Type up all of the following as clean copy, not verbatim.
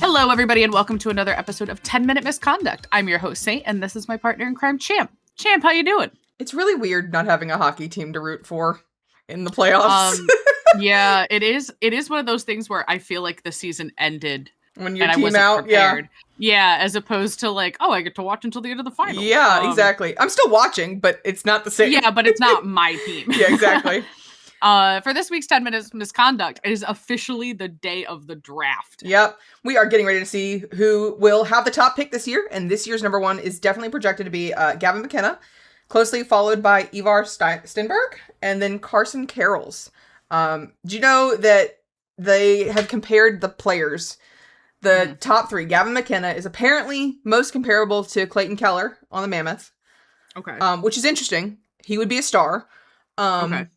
Hello, everybody, and welcome to another episode of 10-Minute Misconduct. I'm your host, Saint, and this is my partner in crime, Champ. Champ, how you doing? It's really weird not having a hockey team to root for in the playoffs. Yeah, it is. It is one of those things where I feel like the season ended when your and team I wasn't out, prepared. Yeah, as opposed to like, oh, I get to watch until the end of the finals. Yeah, exactly. I'm still watching, but it's not the same. Yeah, but it's not my team. Yeah, exactly. For this week's 10 Minutes Misconduct, it is officially the day of the draft. Yep. We are getting ready to see who will have the top pick this year, and this year's number one is definitely projected to be Gavin McKenna, closely followed by Ivar Stenberg, and then Carson Carrolls. Do you know that they have compared the players? The top three. Gavin McKenna is apparently most comparable to Clayton Keller on the Mammoth. Okay. Which is interesting. He would be a star. Okay.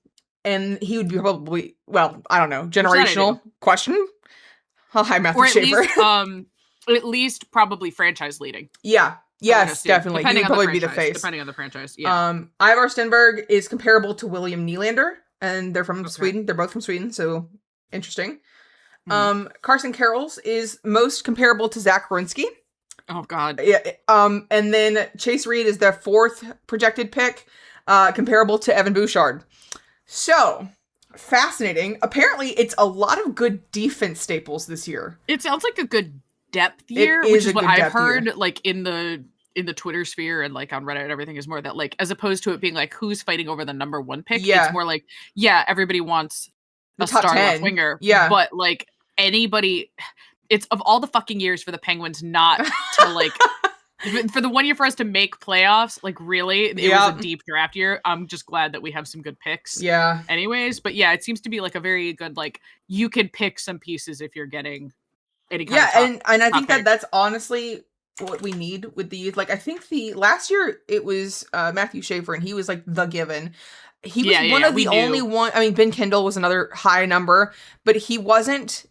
And he would be probably, well, I don't know, generational question. Oh, hi, Matthew or at Schaefer. At least probably franchise leading. Yeah. Yes, definitely. He would probably be the face. Depending on the franchise, yeah. Ivar Stenberg is comparable to William Nylander, and they're from Sweden. They're both from Sweden, so interesting. Carson Carrolls is most comparable to Zach Werenski. Oh, God. Yeah. And then Chase Reed is the fourth projected pick, comparable to Evan Bouchard. So, fascinating. Apparently, it's a lot of good defense staples this year. It sounds like a good depth year, which is what I've heard, like, in the Twitter sphere and, like, on Reddit and everything, is more that, like, as opposed to it being, like, who's fighting over the number one pick, it's more like, yeah, everybody wants a star left winger. Yeah. But, like, anybody... It's of all the fucking years for the Penguins not to, like... For the 1 year for us to make playoffs, like, really, it was a deep draft year. I'm just glad that we have some good picks. Yeah. Anyways, but yeah, it seems to be like a very good, like, you can pick some pieces if you're getting any kind of top, and I think that's honestly what we need with these. Like, I think last year it was Matthew Schaefer, and he was like the given. He was one of the only one. I mean, Ben Kendall was another high number, but he wasn't.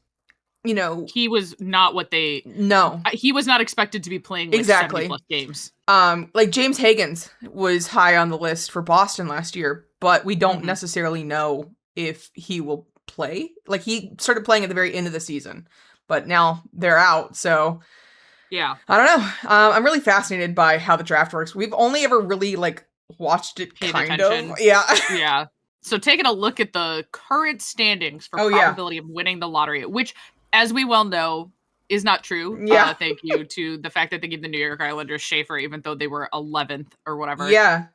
You know, he was not what they. No, he was not expected to be playing like 70 plus games. Like James Higgins was high on the list for Boston last year, but we don't necessarily know if he will play. Like, he started playing at the very end of the season, but now they're out. So yeah, I don't know. I'm really fascinated by how the draft works. We've only ever really like watched it kind of. Yeah. Yeah. So taking a look at the current standings for probability of winning the lottery, which, as we well know, is not true. Yeah. Thank you to the fact that they gave the New York Islanders Schaefer, even though they were 11th or whatever. Yeah.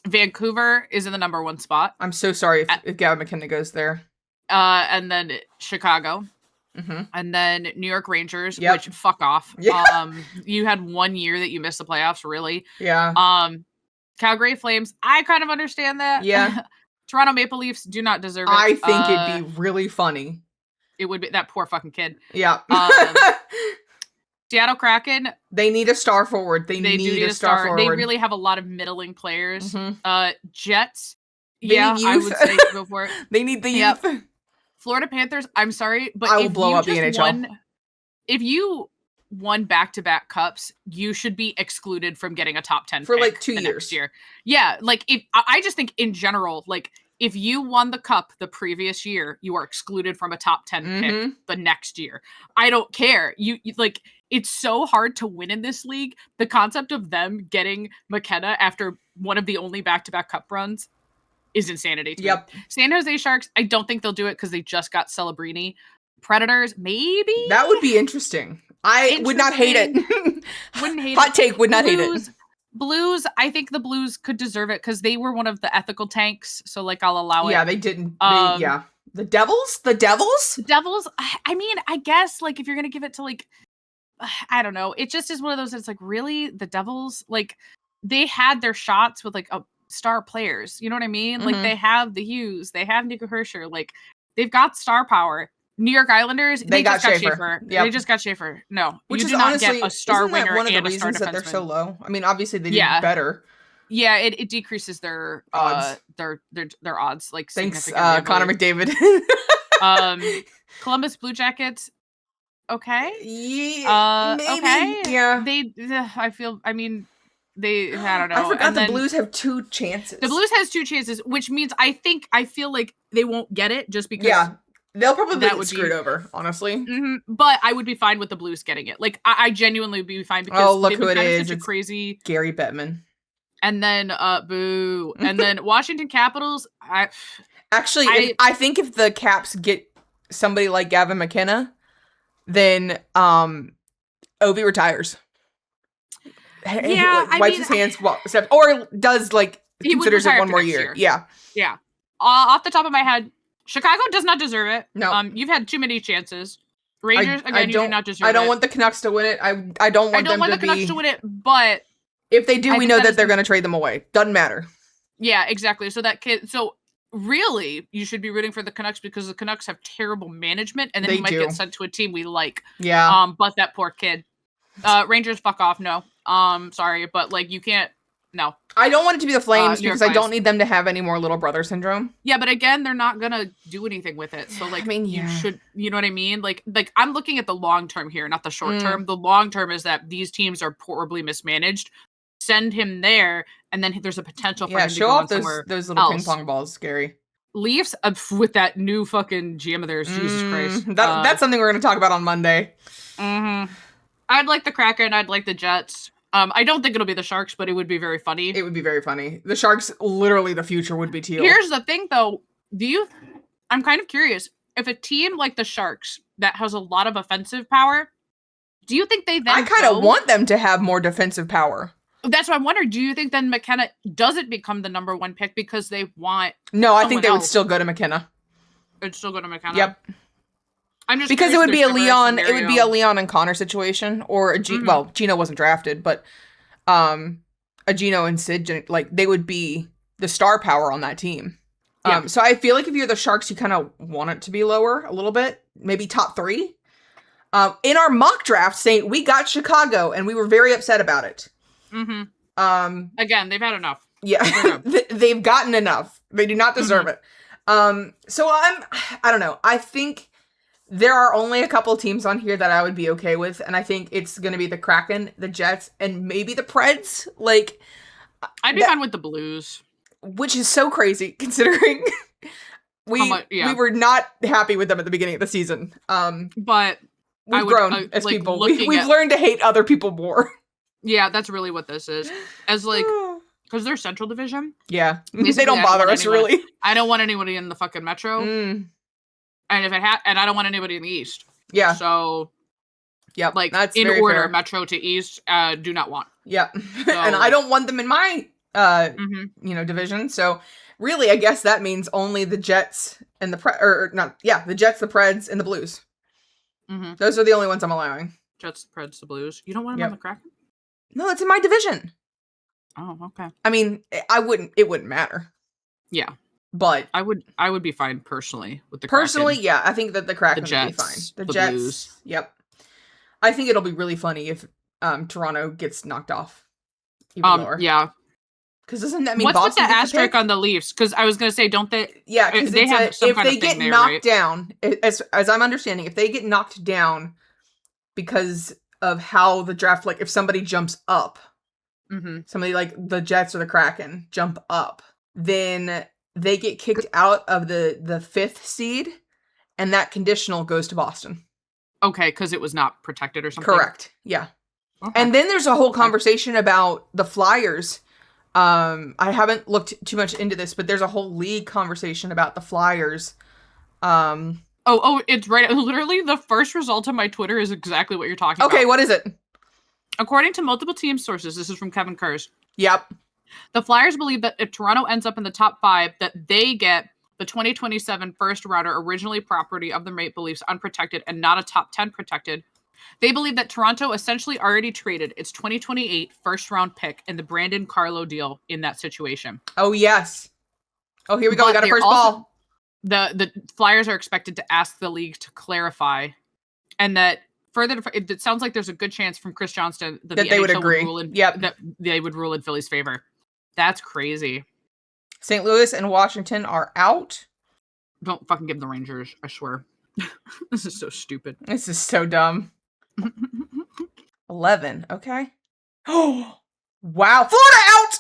Vancouver is in the number one spot. I'm so sorry if Gavin McKenna goes there. And then Chicago. And then New York Rangers, which, fuck off. Yeah. You had 1 year that you missed the playoffs, really. Yeah. Calgary Flames, I kind of understand that. Yeah. Toronto Maple Leafs do not deserve it. I think it'd be really funny. It would be that poor fucking kid. Yeah. Seattle Kraken. They need a star forward. They need a star forward. They really have a lot of middling players. Jets. I would say go for it. They need the youth. Florida Panthers. I'm sorry, but I will blow up the NHL. If you won back-to-back cups, you should be excluded from getting a top 10 for pick like 2 years. Next year. Yeah, like I just think in general, like, if you won the cup the previous year, you are excluded from a top 10 pick the next year. I don't care. You like, it's so hard to win in this league. The concept of them getting McKenna after one of the only back-to-back cup runs is insanity to me. San Jose Sharks, I don't think they'll do it because they just got Celebrini. Predators, maybe? That would be interesting. I would not hate it. Wouldn't hate it. Hot take, would not hate it. Blues, I think the Blues could deserve it because they were one of the ethical tanks, so, like, I'll allow it. Yeah, they didn't. The Devils? The Devils? The Devils, I mean, I guess, like, if you're going to give it to, like, I don't know. It just is one of those that's, like, really? The Devils? Like, they had their shots with, like, star players. You know what I mean? Like, they have the Hughes. They have Nico Herscher. Like, they've got star power. New York Islanders, they just got Schaefer. They just got Schaefer. No, which you is do not honestly, get a star isn't that winger one of the and a star reasons that they're defenseman. so low? I mean, obviously they did better. Yeah, it decreases their odds. Their odds, like, thanks, significantly. Connor McDavid. Columbus Blue Jackets. Okay. Yeah. Maybe. Okay. Yeah. I feel. I mean, I don't know. I forgot the Blues have 2 chances. The Blues has 2 chances, which means I feel like they won't get it just because. Yeah. They'll probably get screwed over, honestly. Mm-hmm, but I would be fine with the Blues getting it. Like, I genuinely would be fine because look who it is. Such a crazy Gary Bettman. And then boo. And then Washington Capitals. I think if the Caps get somebody like Gavin McKenna, then Ovi retires. Yeah, wipes his hands, or does considers it one more year. Yeah. Off the top of my head, Chicago does not deserve it. No. You've had too many chances. Rangers, you do not deserve it. I don't want the Canucks to win it. I don't want the Canucks to win it, but if they do, we know that they're going to trade them away. Doesn't matter. Yeah, exactly. So really, you should be rooting for the Canucks because the Canucks have terrible management, and then he might get sent to a team we like. Yeah. But that poor kid. Rangers, fuck off. No. Sorry, but you can't. No. I don't want it to be the Flames because I don't need them to have any more little brother syndrome. Yeah, but again, they're not gonna do anything with it. So you should, you know what I mean? Like I'm looking at the long term here, not the short term. The long term is that these teams are horribly mismanaged. Send him there, and then there's a potential for him to show go off those little ping pong balls, scary. Leafs with that new fucking GM of theirs, Jesus Christ. That's something we're gonna talk about on Monday. Mm-hmm. I'd like the Kraken. I'd like the Jets. I don't think it'll be the Sharks, but it would be very funny. It would be very funny. The Sharks, literally, the future would be teal. Here's the thing, though. I'm kind of curious. If a team like the Sharks that has a lot of offensive power, do you think they then I kind of want them to have more defensive power. That's what I'm wondering. Do you think then McKenna doesn't become the number one pick because they want No, I think they would still go to McKenna. It'd still go to McKenna? Yep. I'm just because it would be a Leon. It would be a Leon and Connor situation, or a well, Gino wasn't drafted, but a Gino and Sid, they would be the star power on that team. Yeah. So I feel like if you're the Sharks, you kind of want it to be lower a little bit, maybe top 3. In our mock draft, saying we got Chicago, and we were very upset about it. Mm-hmm. Again, they've had enough. Yeah, they've gotten enough. They do not deserve it. So I don't know. I think there are only a couple teams on here that I would be okay with, and I think it's going to be the Kraken, the Jets, and maybe the Preds. I'd be fine with the Blues, which is so crazy considering we were not happy with them at the beginning of the season. But we've grown as people. We've learned to hate other people more. Yeah, that's really what this is. As because they're Central Division. Yeah, they don't bother us really. I don't want anybody in the fucking Metro. And and I don't want anybody in the East. Yeah. So, yep, that's in order, fair. Metro to East, do not want. Yep. So, and I don't want them in my, division. So, really, I guess that means only the Jets and the the Jets, the Preds, and the Blues. Mm-hmm. Those are the only ones I'm allowing. Jets, the Preds, the Blues. You don't want them on the Kraken? No, it's in my division. Oh, okay. I mean, it wouldn't matter. Yeah. But I would be fine personally with the Kraken. Yeah, I think that the Kraken would be fine. The Jets, Blues. Yep. I think it'll be really funny if Toronto gets knocked off even lower. Yeah. Because doesn't that mean what's Boston with the asterisk on the Leafs? Because I was gonna say, don't they? Yeah, because they have some if kind they of get there, knocked right? down, as I'm understanding, if they get knocked down because of how the draft, if somebody jumps up, somebody like the Jets or the Kraken jump up, then they get kicked out of the 5th seed, and that conditional goes to Boston. Okay, because it was not protected or something? Correct, yeah. Okay. And then there's a whole conversation about the Flyers. I haven't looked too much into this, but there's a whole league conversation about the Flyers. It's right. Literally, the first result on my Twitter is exactly what you're talking about. Okay, what is it? According to multiple team sources, this is from Kevin Kurz. Yep. The Flyers believe that if Toronto ends up in the top 5, that they get the 2027 first rounder, originally property of the Maple Leafs, unprotected and not a top 10 protected. They believe that Toronto essentially already traded its 2028 first round pick in the Brandon Carlo deal in that situation. Oh, yes. Oh, here we go. We got a first ball. The Flyers are expected to ask the league to clarify, and that further, it sounds like there's a good chance from Chris Johnston that the they would agree. That they would rule in Philly's favor. That's crazy. St. Louis and Washington are out. Don't fucking give them the Rangers, I swear. This is so stupid. This is so dumb. 11, okay. Oh, wow. Florida out!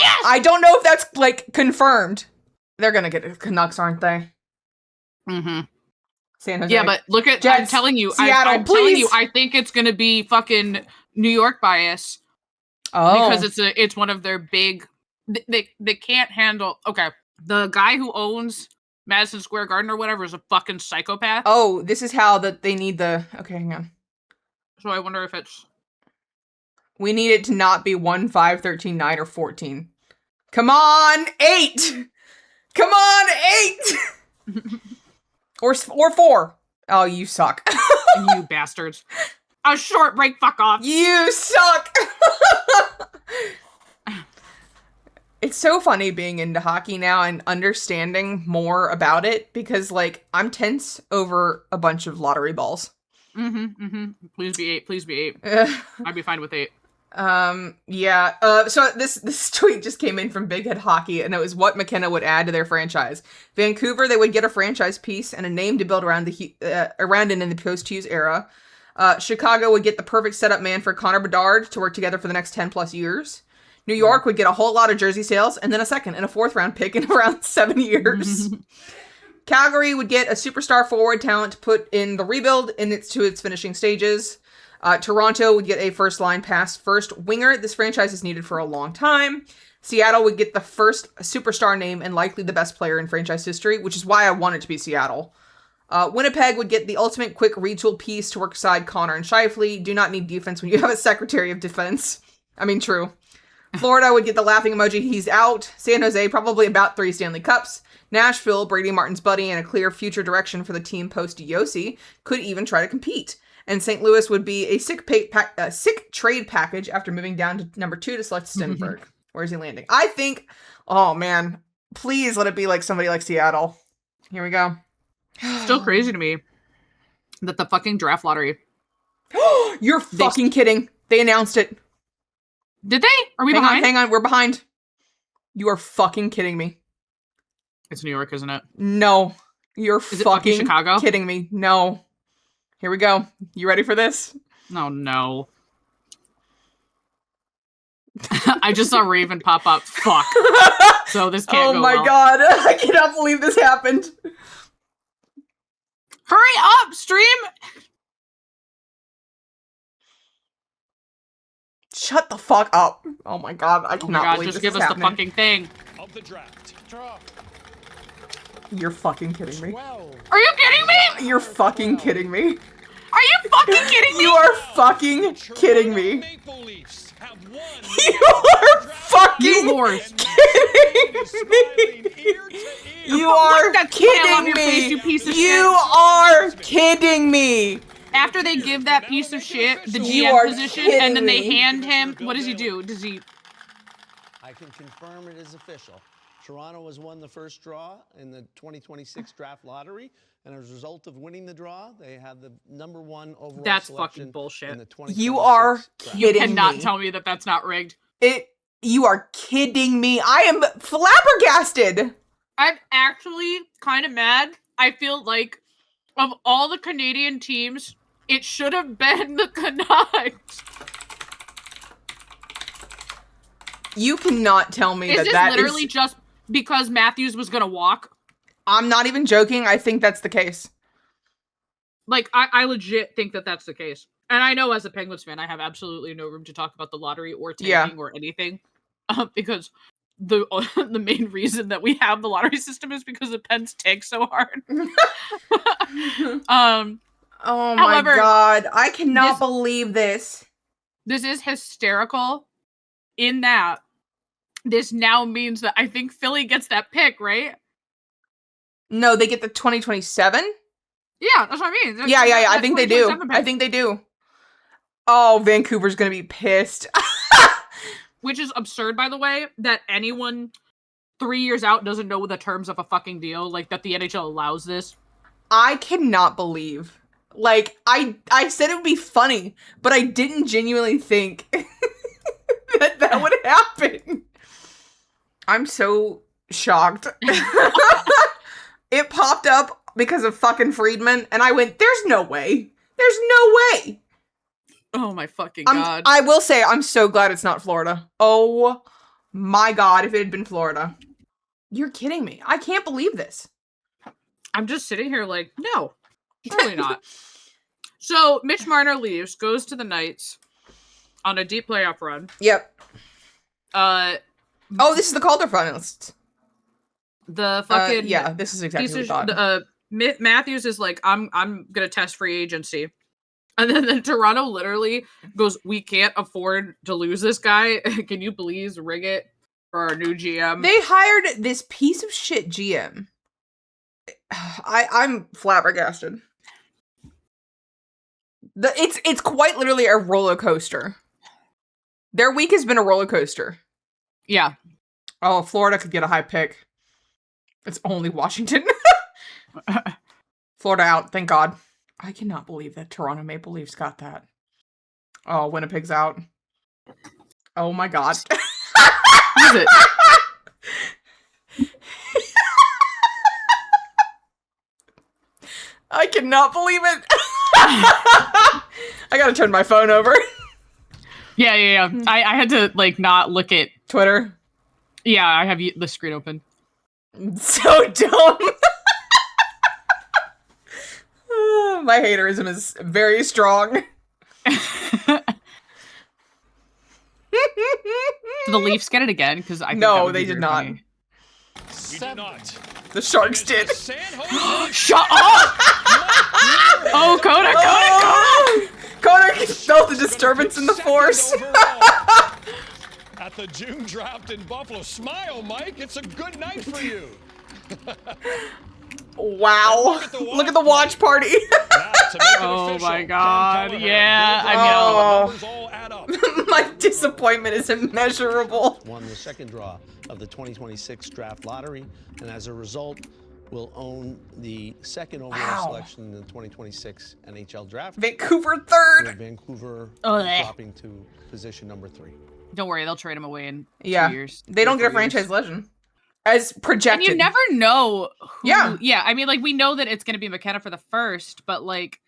Yes! I don't know if that's, confirmed. They're gonna get Canucks, aren't they? Mm-hmm. San Jose. Yeah, but look at Jets, I'm telling you, Seattle, I'm please. telling you, I think it's gonna be fucking New York bias. Because it's one of their big. They can't handle. Okay, the guy who owns Madison Square Garden or whatever is a fucking psychopath. Oh, this is how that they need the. Okay, hang on. So I wonder if it's. We need it to not be 1, 5, 13, 9, or 14. Come on, 8! Come on, 8! or 4. Oh, you suck. You bastards. A short break, fuck off. You suck! It's so funny being into hockey now and understanding more about it because, like, I'm tense over a bunch of lottery balls. Please be 8. Please be 8. I'd be fine with 8. Yeah. So this tweet just came in from Big Head Hockey, and it was what McKenna would add to their franchise. Vancouver, they would get a franchise piece and a name to build around around in the post-Hughes era. Chicago would get the perfect setup man for Connor Bedard to work together for the next 10 plus years. New York would get a whole lot of jersey sales and then a second and a 4th round pick in around 7 years. Calgary would get a superstar forward talent to put in the rebuild to its finishing stages. Toronto would get a first-line first winger. This franchise is needed for a long time. Seattle would get the first superstar name and likely the best player in franchise history, which is why I want it to be Seattle. Winnipeg would get the ultimate quick retool piece to work beside Connor and Scheifele. Do not need defense when you have a Secretary of Defense. I mean, true. Florida would get the laughing emoji, he's out. San Jose, probably about 3 Stanley Cups. Nashville, Brady Martin's buddy and a clear future direction for the team post-Yossi, could even try to compete. And St. Louis would be a sick trade package after moving down to number 2 to select Stenberg. Where is he landing? I think, oh man, please let it be like somebody like Seattle. Here we go. Still crazy to me that the fucking draft lottery. You're fucking kidding. They announced it. Did they? Are we behind? Hang on, we're behind. You are fucking kidding me. It's New York, isn't it? No. You're fucking Chicago? Kidding me. No. Here we go. You ready for this? Oh, no. I just saw Raven pop up. Fuck. So this can't go well. Oh my god. I cannot believe this happened. Hurry up, stream! Shut the fuck up. Oh my god. I cannot believe just this give is us happening. the fucking thing. Of the draft. Draw. You're fucking kidding me. 12. Are you kidding me? You're fucking kidding me. Are you fucking kidding me? You are fucking kidding me. Maple Leafs have won. You are fucking kidding me. You are kidding me. You are kidding me. After they give that piece of shit the GM position and then they hand him, what does he do? Does he? I can confirm it is official. Toronto has won the first draw in the 2026 Draft Lottery, and as a result of winning the draw, they have the #1 overall That's selection fucking bullshit. in the 2026 You are draft. You kidding cannot me. tell me that that's not rigged. You are kidding me. I am flabbergasted. I'm actually kind of mad. I feel like of all the Canadian teams, it should have been the Canucks. You cannot tell me Is this literally just because Matthews was gonna walk? I'm not even joking. I think that's the case. Like, I legit think that that's the case. And I know as a Penguins fan, I have absolutely no room to talk about the lottery or tanking or anything. Because the main reason that we have the lottery system is because the Pens tank so hard. Oh my god. I cannot believe this. This is hysterical in that this now means that I think Philly gets that pick, right? No, they get the 2027? Yeah, that's what I mean. Yeah. I think they do. I think they do. Oh, Vancouver's gonna be pissed. Which is absurd, by the way, that anyone 3 years out doesn't know the terms of a fucking deal, like that the NHL allows this. I cannot believe. Like, I said it would be funny, but I didn't genuinely think that would happen. I'm so shocked. It popped up because of fucking Friedman, and I went, there's no way. There's no way. Oh my fucking god. I will say, I'm so glad it's not Florida. Oh my god, if it had been Florida. You're kidding me. I can't believe this. I'm just sitting here like, no, totally not. So Mitch Marner leaves, goes to the Knights on a deep playoff run. Yep. This is the Calder finalists. The fucking yeah, this is exactly what I thought. Matthews is like, I'm gonna test free agency. And then Toronto literally goes, we can't afford to lose this guy. Can you please rig it for our new GM? They hired this piece of shit GM. I'm flabbergasted. It's quite literally a roller coaster. Their week has been a roller coaster. Yeah. Oh, Florida could get a high pick. It's only Washington. Florida out, thank God. I cannot believe that Toronto Maple Leafs got that. Oh, Winnipeg's out. Oh my God. Who is it? I cannot believe it. I gotta turn my phone over. Yeah. I had to like not look at Twitter. Yeah, I have the screen open. So dumb. My haterism is very strong. Did the Leafs get it again? Because I think no, they did not. We did not. The Sharks did. Shut up! Oh, Kota felt the disturbance in the force. At the June draft in Buffalo. Smile, Mike. It's a good night for you. Wow. Look at the watch party. Oh my God. Yeah. I mean, all add up. My disappointment is immeasurable. Won the second draw of the 2026 Draft Lottery, and as a result, will own the second overall selection in the 2026 NHL Draft. Vancouver third. With Vancouver dropping to position number 3. Don't worry, they'll trade him away in 2 years. They don't get a franchise legend. As projected. And you never know who, yeah, I mean, like, we know that it's going to be McKenna for the first, but, like,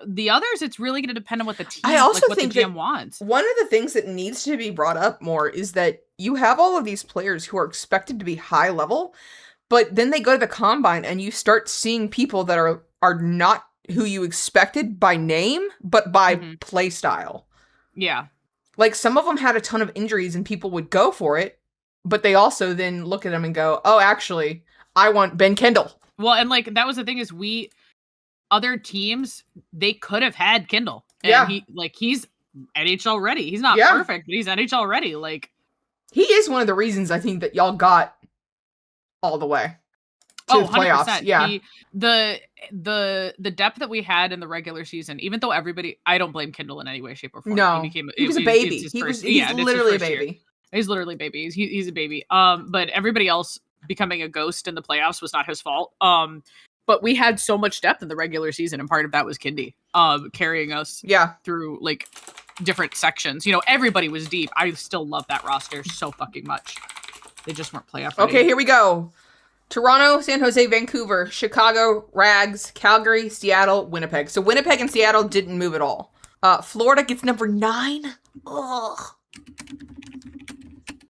the others, it's really going to depend on what the team, I also what think the GM wants. One of the things that needs to be brought up more is that you have all of these players who are expected to be high level, but then they go to the combine and you start seeing people that are not who you expected by name, but by play style. Yeah. Like, some of them had a ton of injuries and people would go for it, but they also then look at them and go, oh, actually, I want Ben Kendall. Well, and, like, that was the thing is other teams, they could have had Kendall. And he's NHL ready. He's not perfect, but he's NHL ready. Like, he is one of the reasons I think that y'all got all the way to the playoffs. 100%. Yeah. The depth that we had in the regular season, even though I don't blame Kendall in any way, shape, or form. No, he was a baby. He's literally a baby. Year. He's literally a baby. He's a baby. But everybody else becoming a ghost in the playoffs was not his fault. But we had so much depth in the regular season, and part of that was Kindy carrying us through like different sections. You know, everybody was deep. I still love that roster so fucking much. They just weren't playoff ready. Okay, here we go. Toronto, San Jose, Vancouver, Chicago, Rags, Calgary, Seattle, Winnipeg. So Winnipeg and Seattle didn't move at all. Florida gets number 9. Ugh.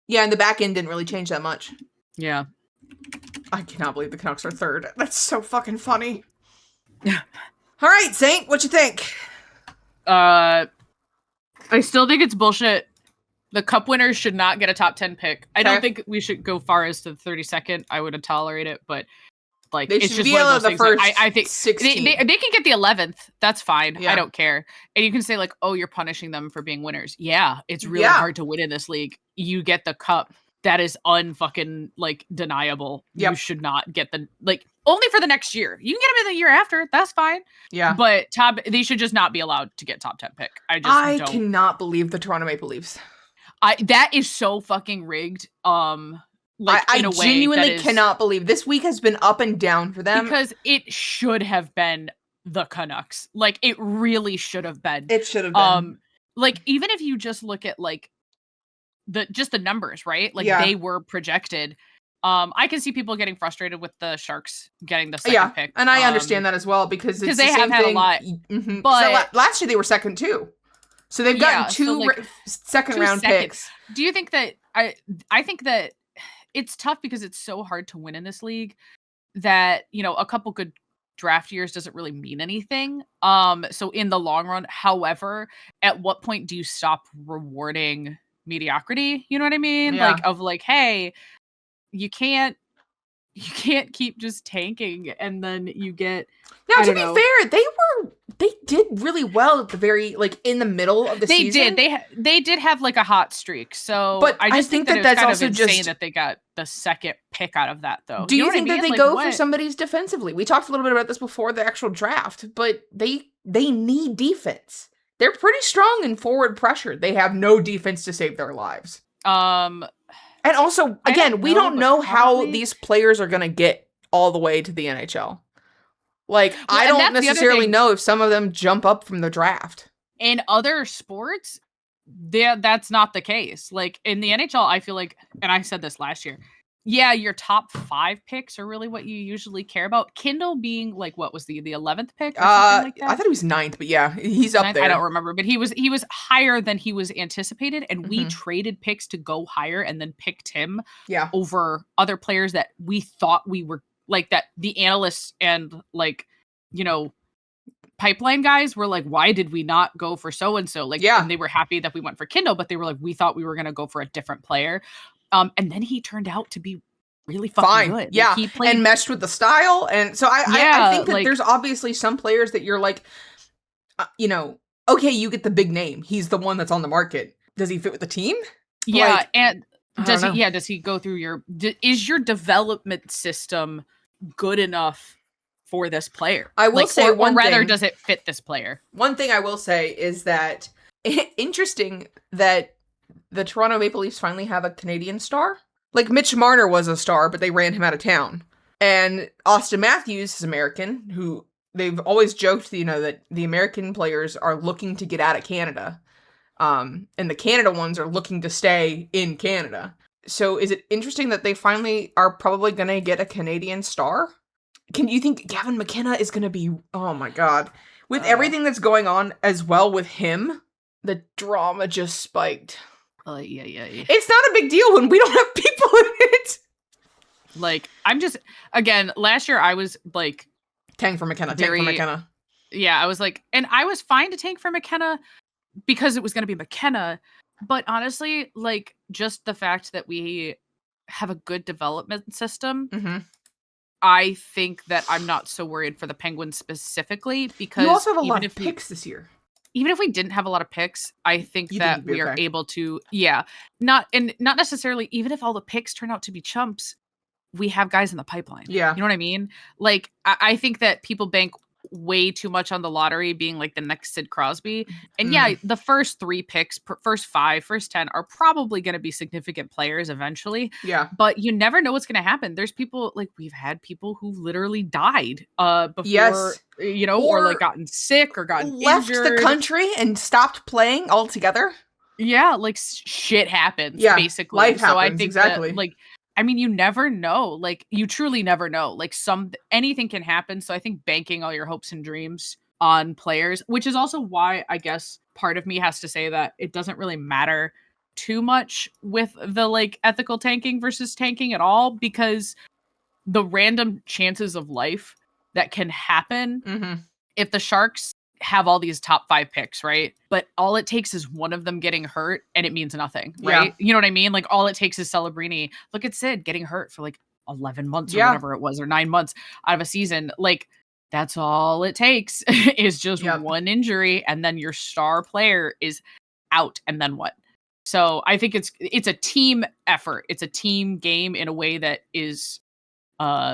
Yeah, and the back end didn't really change that much. Yeah. I cannot believe the Canucks are 3rd. That's so fucking funny. Yeah. All right, Saint, what you think? I still think it's bullshit. The cup winners should not get a top 10 pick. I don't think we should go far as to the 32nd. I would tolerate it, but like they it's should just be one of out those of the things first I think 16. They can get the 11th. That's fine. Yeah. I don't care. And you can say like, oh, you're punishing them for being winners. Yeah, it's really hard to win in this league. You get the cup. That is unfucking like deniable. Yep. You should not get the only for the next year. You can get them in the year after. That's fine. Yeah. But they should just not be allowed to get top 10 pick. I cannot believe the Toronto Maple Leafs. That is so fucking rigged. I genuinely cannot believe this week has been up and down for them because it should have been the Canucks. Like it really should have been. It should have been. Like even if you just look at like the numbers, right? Like they were projected. I can see people getting frustrated with the Sharks getting the second pick. And I understand that as well because it's they have had a lot. Mm-hmm. But so last year they were second too. So they've gotten two second round picks. Do you think that I think that it's tough because it's so hard to win in this league that, you know, a couple good draft years doesn't really mean anything. So in the long run, however, at what point do you stop rewarding mediocrity? You know what I mean? Yeah. Like, of like, hey, you can't keep just tanking and then you get. Now, to be fair, they did really well at the very, like, in the middle of the season. They did have like a hot streak. So but I just think that that's kind also of insane just that they got the second pick out of that, though. Do you think that they like, go for somebody's defensively? We talked a little bit about this before the actual draft, but they need defense. They're pretty strong in forward pressure. They have no defense to save their lives. And also, again, we don't know how these players are going to get all the way to the NHL. Like, well, I don't necessarily know if some of them jump up from the draft. In other sports, that's not the case. Like, in the NHL, I feel like, and I said this last year, yeah, your top 5 picks are really what you usually care about. Kindle being, like, what was the 11th pick or something like that? I thought he was 9th, but yeah, he's up there. I don't remember, but he was higher than he was anticipated, and we traded picks to go higher and then picked him over other players that we thought we were, like, that the analysts and, like, you know, pipeline guys were like, why did we not go for so-and-so? Like, and they were happy that we went for Kindle, but they were like, we thought we were going to go for a different player. And then he turned out to be really fucking good. Yeah. Like, he played and meshed with the style. And so I think that like, there's obviously some players that you're like, you know, okay, you get the big name. He's the one that's on the market. Does he fit with the team? Yeah. Like, And does he go through is your development system good enough for this player? I will say or rather, does it fit this player? One thing I will say is that interesting that the Toronto Maple Leafs finally have a Canadian star. Like, Mitch Marner was a star, but they ran him out of town. And Austin Matthews is American, who they've always joked, you know, that the American players are looking to get out of Canada. And the Canada ones are looking to stay in Canada. So is it interesting that they finally are probably going to get a Canadian star? Can you think Gavin McKenna is going to be, oh my God. With everything that's going on as well with him, the drama just spiked. Yeah. It's not a big deal when we don't have people in it. Like, I'm just, again, last year I was like... Tank for McKenna. Yeah, I was like, and I was fine to tank for McKenna because it was going to be McKenna. But honestly, like, just the fact that we have a good development system, I think that I'm not so worried for the Penguins specifically, because you also have a lot of picks this year. Even if we didn't have a lot of picks, I think that we are able to, not necessarily, even if all the picks turn out to be chumps, we have guys in the pipeline. Yeah. You know what I mean? Like, I think that people bank way too much on the lottery being like the next Sid Crosby. And the first 3 picks, first 5, first 10 are probably going to be significant players eventually. Yeah. But you never know what's going to happen. There's people, like, we've had people who literally died before, you know, or like gotten sick or gotten left injured. The country and stopped playing altogether. Yeah, like shit happens, basically. Life happens, so I think exactly. That, like, I mean, you never know. Like, you truly never know. Like, anything can happen. So I think banking all your hopes and dreams on players, which is also why I guess part of me has to say that it doesn't really matter too much with the, like, ethical tanking versus tanking at all, because the random chances of life that can happen if the Sharks have all these top 5 picks, right? But all it takes is one of them getting hurt and it means nothing, right? You know what I mean? Like, all it takes is Celebrini. Look at Sid getting hurt for like 11 months or whatever it was, or 9 months out of a season. Like, that's all it takes is just one injury, and then your star player is out, and then what? So I think it's a team effort. It's a team game in a way that is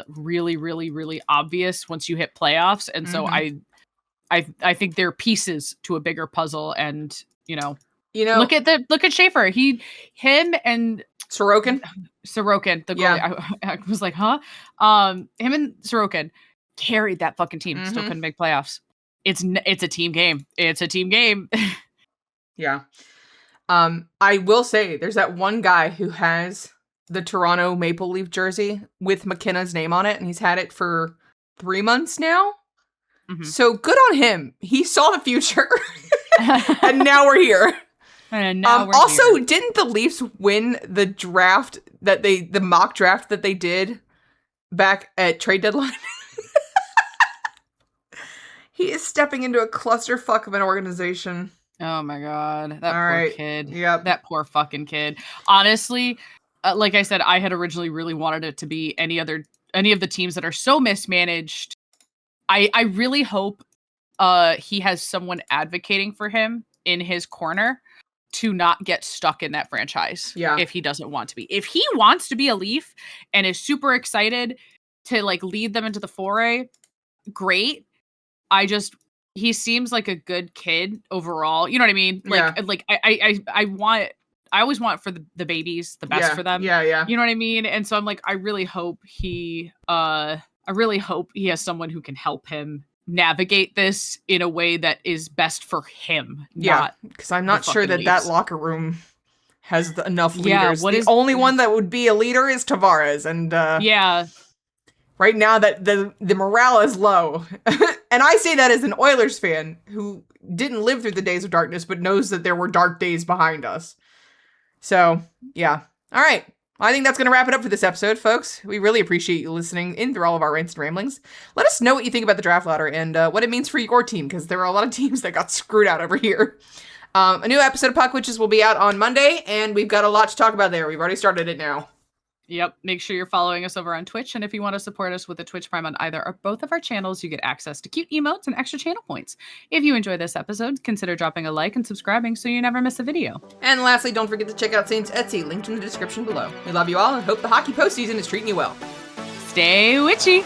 really, really, really obvious once you hit playoffs. And so I think they're pieces to a bigger puzzle, and you know, look at Schaefer. Him and Sorokin, the goalie. I was like, huh? Him and Sorokin carried that fucking team. Still couldn't make playoffs. It's a team game. It's a team game. Yeah. I will say there's that one guy who has the Toronto Maple Leaf jersey with McKenna's name on it, and he's had it for 3 months now. So good on him. He saw the future. And now we're here. Also, didn't the Leafs win the draft the mock draft that they did back at trade deadline. He is stepping into a clusterfuck of an organization. Oh my God. That poor kid. Yep. That poor fucking kid. Honestly, like I said, I had originally really wanted it to be any of the teams that are so mismanaged. I really hope he has someone advocating for him in his corner to not get stuck in that franchise. Yeah. If he doesn't want to be. If he wants to be a Leaf and is super excited to like lead them into the foray, great. He seems like a good kid overall. You know what I mean? Like I always want for the babies the best for them. Yeah. You know what I mean? And so I'm like, I really hope he has someone who can help him navigate this in a way that is best for him. Yeah, because I'm not sure that Leafs. locker room has enough leaders. The only one that would be a leader is Tavares, and right now that the morale is low. And I say that as an Oilers fan who didn't live through the days of darkness, but knows that there were dark days behind us. So, yeah. All right. I think that's going to wrap it up for this episode, folks. We really appreciate you listening in through all of our rants and ramblings. Let us know what you think about the draft lottery and what it means for your team, because there are a lot of teams that got screwed out over here. A new episode of Puck Witches will be out on Monday, and we've got a lot to talk about there. We've already started it now. Yep. Make sure you're following us over on Twitch. And if you want to support us with a Twitch Prime on either or both of our channels, you get access to cute emotes and extra channel points. If you enjoy this episode, consider dropping a like and subscribing so you never miss a video. And lastly, don't forget to check out Saint's Etsy, linked in the description below. We love you all and hope the hockey postseason is treating you well. Stay witchy!